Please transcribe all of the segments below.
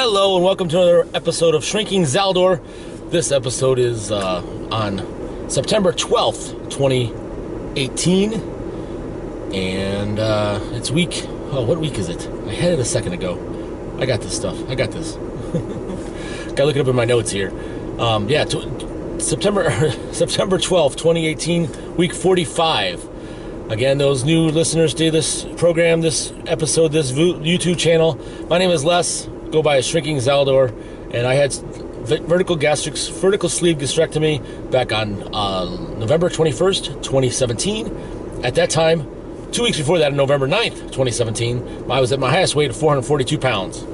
Hello and welcome to another episode of Shrinking Zaldor. This episode is on September 12th, 2018. And it's week... Oh, what week is it? I had it a second ago. I got this stuff. I got this. Gotta look it up in my notes here. September 12th, 2018, week 45. Again, those new listeners to this program, this episode, this YouTube channel, my name is Les. Go by Shrinking Zaldor, and I had vertical sleeve gastrectomy back on November 21st, 2017. At that time, 2 weeks before that, on November 9th, 2017, I was at my highest weight of 442 pounds.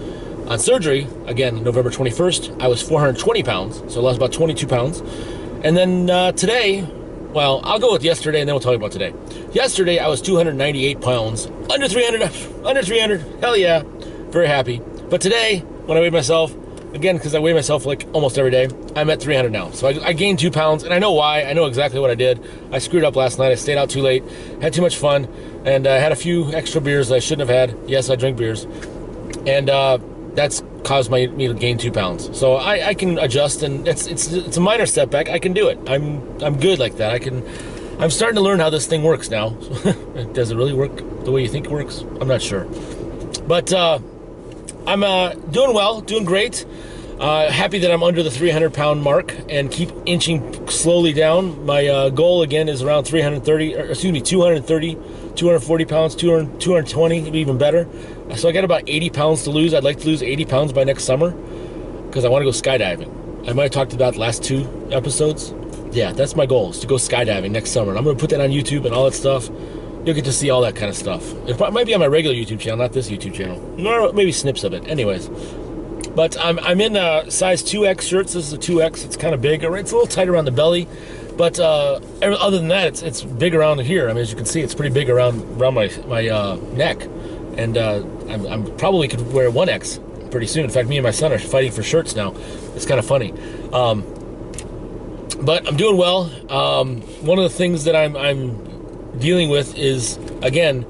On surgery, again, November 21st, I was 420 pounds, so I lost about 22 pounds. And then today, well, I'll go with yesterday, and then we'll talk about today. Yesterday, I was 298 pounds, under 300, hell yeah, very happy. But today, when I weighed myself, again, because I weigh myself like almost every day, I'm at 300 now. So I gained 2 pounds, and I know why. I know exactly what I did. I screwed up last night. I stayed out too late, had too much fun, and I had a few extra beers that I shouldn't have had. Yes, I drink beers. And that's caused me to gain 2 pounds. So I can adjust, and it's a minor setback. I can do it. I'm good like that. I'm starting to learn how this thing works now. Does it really work the way you think it works? I'm not sure. But I'm doing well, doing great. Happy that I'm under the 300-pound mark and keep inching slowly down. My goal, again, is around 240 pounds, 220, maybe even better. So I got about 80 pounds to lose. I'd like to lose 80 pounds by next summer because I want to go skydiving. I might have talked about the last 2 episodes. Yeah, that's my goal, is to go skydiving next summer. And I'm going to put that on YouTube and all that stuff. You'll get to see all that kind of stuff. It might be on my regular YouTube channel, not this YouTube channel. Or maybe snips of it. Anyways. But I'm in size 2X shirts. This is a 2X. It's kind of big. It's a little tight around the belly. But other than that, it's big around here. I mean, as you can see, it's pretty big around my neck. And I'm probably could wear 1X pretty soon. In fact, me and my son are fighting for shirts now. It's kind of funny. But I'm doing well. One of the things that I'm dealing with is, again,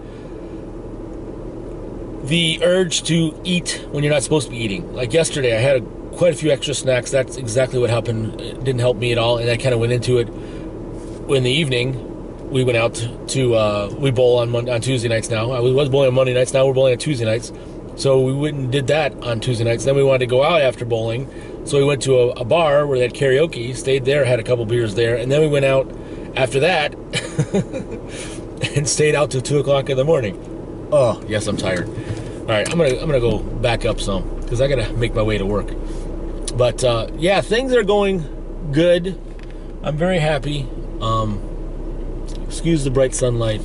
the urge to eat when you're not supposed to be eating. Like yesterday, I had quite a few extra snacks. That's exactly what happened. It didn't help me at all, and I kind of went into it. In the evening, we went out to we bowl on Tuesday nights now. I was bowling on Monday nights. Now we're bowling on Tuesday nights. So we went and did that on Tuesday nights. Then we wanted to go out after bowling, so we went to a bar where they had karaoke. Stayed there, had a couple beers there, and then we went out after that and stayed out till 2 o'clock in the morning. Oh, yes, I'm tired. All right, I'm gonna go back up some because I gotta make my way to work. But yeah, things are going good. I'm very happy. Excuse the bright sunlight,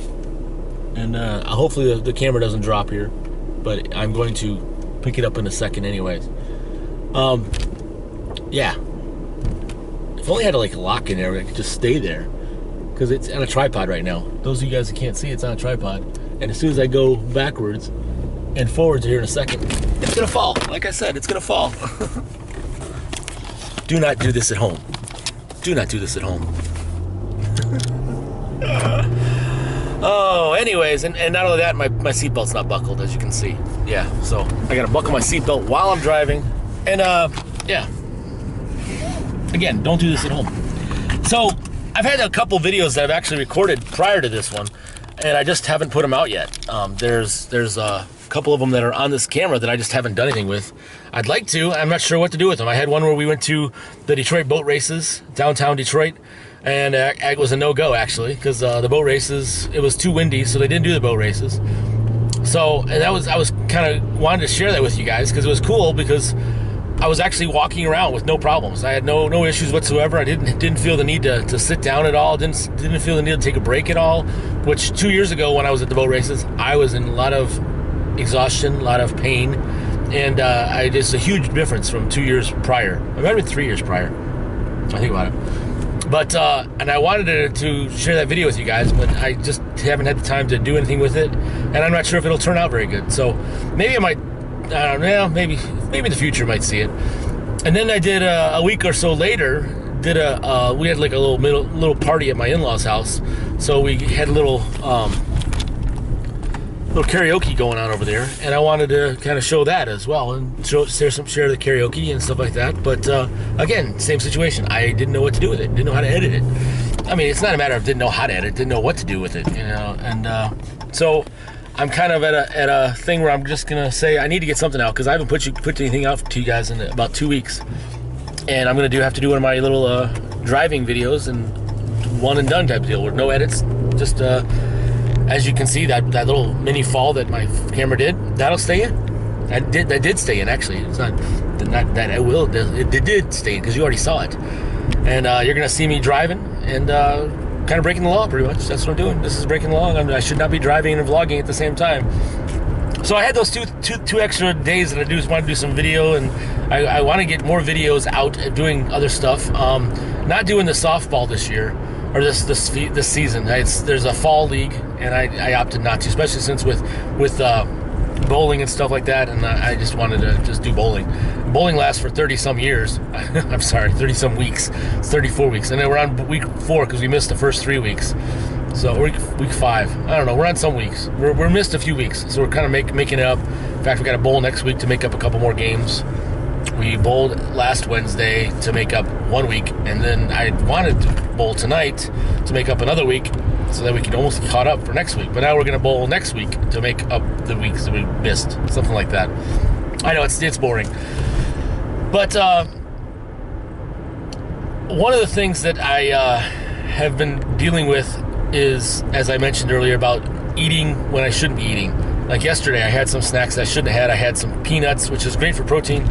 and hopefully the camera doesn't drop here. But I'm going to pick it up in a second, anyways. Yeah. If only I had like a lock in there, I could just stay there. Because it's on a tripod right now. Those of you guys that can't see, it's on a tripod. And as soon as I go backwards and forwards here in a second, it's gonna fall. Like I said, it's gonna fall. Do not do this at home. Do not do this at home. Oh, anyways, and not only that, my seatbelt's not buckled, as you can see. Yeah, so I gotta buckle my seatbelt while I'm driving. And yeah. Again, don't do this at home. So I've had a couple videos that I've actually recorded prior to this one, and I just haven't put them out yet. There's a couple of them that are on this camera that I just haven't done anything with. I'd like to. I'm not sure what to do with them. I had one where we went to the Detroit boat races, downtown Detroit, and it was a no-go, actually, because the boat races, it was too windy, so they didn't do the boat races. So, and I was kind of wanted to share that with you guys, because it was cool, because I was actually walking around with no problems. I had no issues whatsoever. I didn't feel the need to sit down at all. Didn't feel the need to take a break at all. Which 2 years ago, when I was at the boat races, I was in a lot of exhaustion, a lot of pain, and it's a huge difference from 2 years prior. It might have been 3 years prior. I think about it. But and I wanted to share that video with you guys, but I just haven't had the time to do anything with it, and I'm not sure if it'll turn out very good. So maybe I might. I don't know, maybe in the future might see it. And then I did a week or so later, we had like a little party at my in-laws' house. So we had a little little karaoke going on over there, and I wanted to kind of show that as well and share the karaoke and stuff like that. But again, same situation. I didn't know what to do with it. Didn't know how to edit it. I mean, it's not a matter of didn't know how to edit, didn't know what to do with it, you know. And so I'm kind of at a thing where I'm just gonna say I need to get something out because I haven't put anything out to you guys in about 2 weeks, and I'm gonna have to do one of my little driving videos and one and done type deal with no edits, just. As you can see, that little mini fall that my camera did, that'll stay in. That did stay in, actually. It's not that it will. It did stay in because you already saw it. And you're going to see me driving and kind of breaking the law, pretty much. That's what I'm doing. This is breaking the law. I should not be driving and vlogging at the same time. So I had those two extra days that I want to do some video, and I want to get more videos out doing other stuff. Not doing the softball this year. Or this season. There's a fall league, and I opted not to, especially since with bowling and stuff like that, and I just wanted to just do bowling. Bowling lasts for 30-some years. I'm sorry, 30-some weeks. It's 34 weeks, and then we're on week 4 because we missed the first 3 weeks. So week 5. I don't know. We're on some weeks. We're missed a few weeks, so we're kind of making it up. In fact, we got a bowl next week to make up a couple more games. We bowled last Wednesday to make up 1 week, and then I wanted to bowl tonight to make up another week so that we could almost get caught up for next week. But now we're going to bowl next week to make up the weeks that we missed, something like that. I know it's boring. But one of the things that I have been dealing with is, as I mentioned earlier, about eating when I shouldn't be eating. Like yesterday, I had some snacks I shouldn't have had. I had some peanuts, which is great for protein.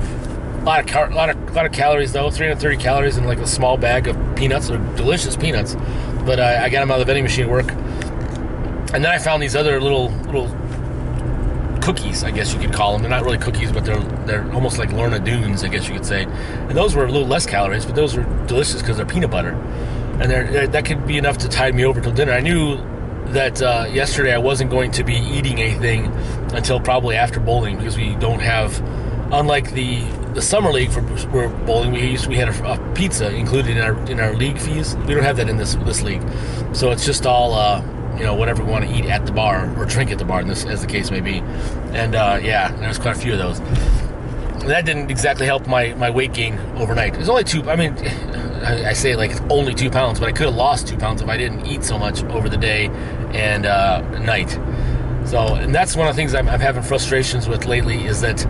A lot of calories though, 330 calories in like a small bag of peanuts. They're delicious peanuts, but I got them out of the vending machine at work. And then I found these other little cookies, I guess you could call them. They're not really cookies, but they're almost like Lorna Doones, I guess you could say. And those were a little less calories, but those were delicious because they're peanut butter, and that could be enough to tide me over till dinner. I knew that yesterday I wasn't going to be eating anything until probably after bowling because we don't have, unlike the summer league for bowling, we had a pizza included in our league fees. We don't have that in this league, so it's just all whatever we want to eat at the bar or drink at the bar, as the case may be. And yeah, there was quite a few of those. And that didn't exactly help my weight gain overnight. It was only 2. I mean, I say like it's only 2 pounds, but I could have lost 2 pounds if I didn't eat so much over the day and night. So, and that's one of the things I'm having frustrations with lately is that,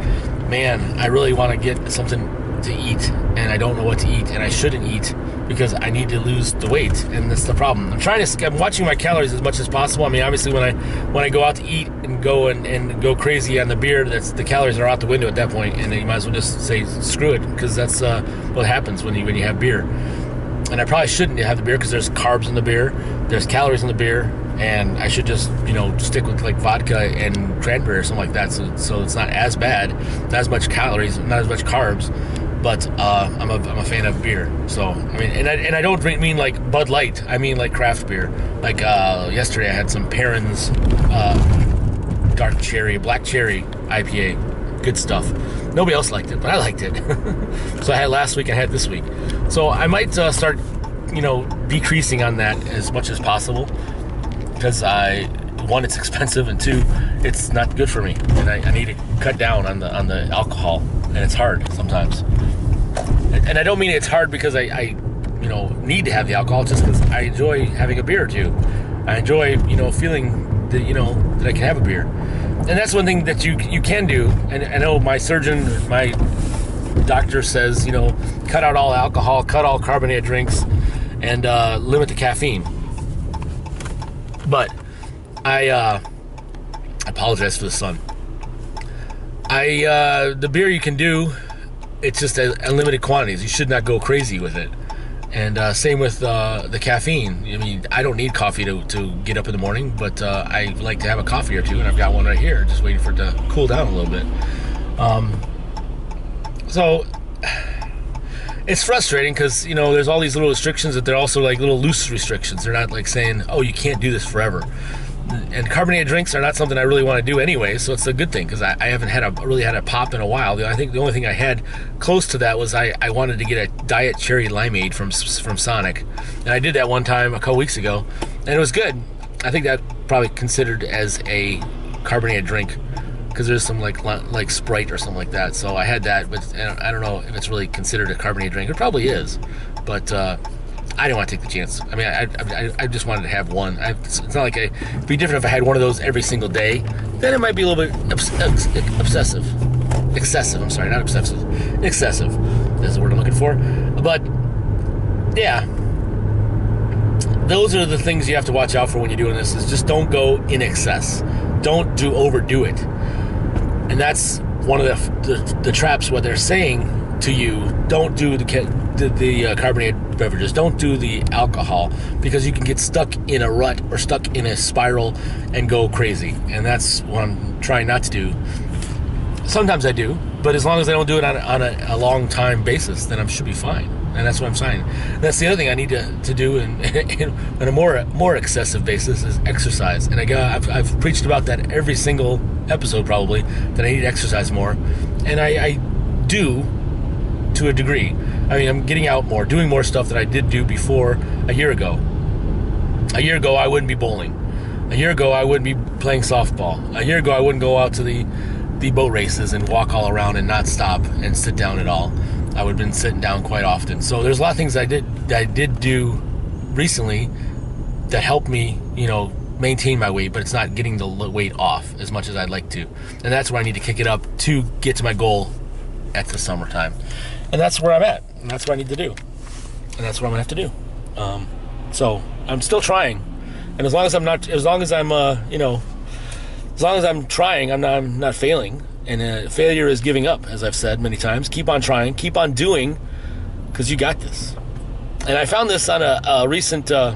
man, I really want to get something to eat, and I don't know what to eat, and I shouldn't eat because I need to lose the weight, and that's the problem. I'm watching my calories as much as possible. I mean, obviously, when I go out to eat and go crazy on the beer, the calories are out the window at that point, and then you might as well just say screw it, because that's what happens when you have beer. And I probably shouldn't have the beer because there's carbs in the beer, there's calories in the beer, and I should just stick with like vodka and cranberry or something like that. So it's not as bad, not as much calories, not as much carbs, but I'm a fan of beer. So I mean, and I don't mean like Bud Light. I mean like craft beer. Like yesterday, I had some Perrin's black cherry IPA. Good stuff. Nobody else liked it, but I liked it. So I had last week, I had this week. So I might start, decreasing on that as much as possible, because one, it's expensive, and 2, it's not good for me, and I need to cut down on the alcohol, and it's hard sometimes. And I don't mean it's hard because I need to have the alcohol, just because I enjoy having a beer or two. I enjoy feeling that I can have a beer. And that's one thing that you can do. And I know my doctor says, cut out all alcohol, cut all carbonated drinks, and limit the caffeine. But I apologize for the sun. The beer you can do, it's just unlimited quantities. You should not go crazy with it. And same with the caffeine. I mean, I don't need coffee to get up in the morning, but I like to have a coffee or two, and I've got one right here, just waiting for it to cool down a little bit. So it's frustrating because, there's all these little restrictions that they're also like little loose restrictions. They're not like saying, oh, you can't do this forever. And carbonated drinks are not something I really want to do anyway, so it's a good thing because I haven't really had a pop in a while. I think the only thing I had close to that was I wanted to get a diet cherry limeade from Sonic, and I did that one time a couple weeks ago, and it was good. I think that probably considered as a carbonated drink, because there's some like Sprite or something like that. So I had that, but I don't know if it's really considered a carbonated drink. It probably is, but I didn't want to take the chance. I mean, I just wanted to have one. It's not like it'd be different if I had one of those every single day. Then it might be a little bit excessive. I'm sorry, not obsessive. Excessive is the word I'm looking for. But yeah, those are the things you have to watch out for when you're doing this. Is just don't go in excess. Don't overdo it. And that's one of the traps. What they're saying to you: don't do the carbonated beverages. Don't do the alcohol, because you can get stuck in a rut or stuck in a spiral and go crazy. And that's what I'm trying not to do. Sometimes I do, but as long as I don't do it on a long time basis, then I should be fine. And that's what I'm saying. That's the other thing I need to do on a more excessive basis is exercise. And I've preached about that every single episode probably, that I need to exercise more. And I do to a degree. I mean, I'm getting out more, doing more stuff that I did do before a year ago. A year ago, I wouldn't be bowling. A year ago, I wouldn't be playing softball. A year ago, I wouldn't go out to the boat races and walk all around and not stop and sit down at all. I would have been sitting down quite often. So there's a lot of things I did do recently that helped me, maintain my weight, but it's not getting the weight off as much as I'd like to. And that's where I need to kick it up to get to my goal at the summertime. And that's where I'm at. And that's what I need to do. And that's what I'm gonna have to do. So I'm still trying. And as long as I'm trying, I'm not failing. And failure is giving up, as I've said many times. Keep on trying, keep on doing, because you got this. And I found this on a recent, I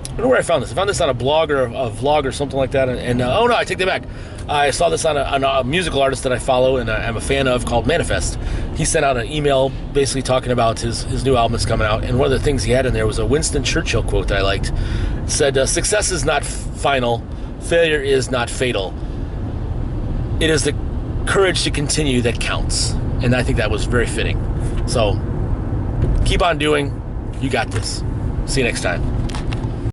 don't know where I found this. I found this on a blog or a vlog or something like that. And oh no, I take that back. I saw this on a musical artist that I follow and I'm a fan of, called Manifest. He sent out an email basically talking about his new album that's coming out. And one of the things he had in there was a Winston Churchill quote that I liked. It said, "Success is not final. Failure is not fatal. It is the courage to continue that counts." And I think that was very fitting. So keep on doing. You got this. See you next time.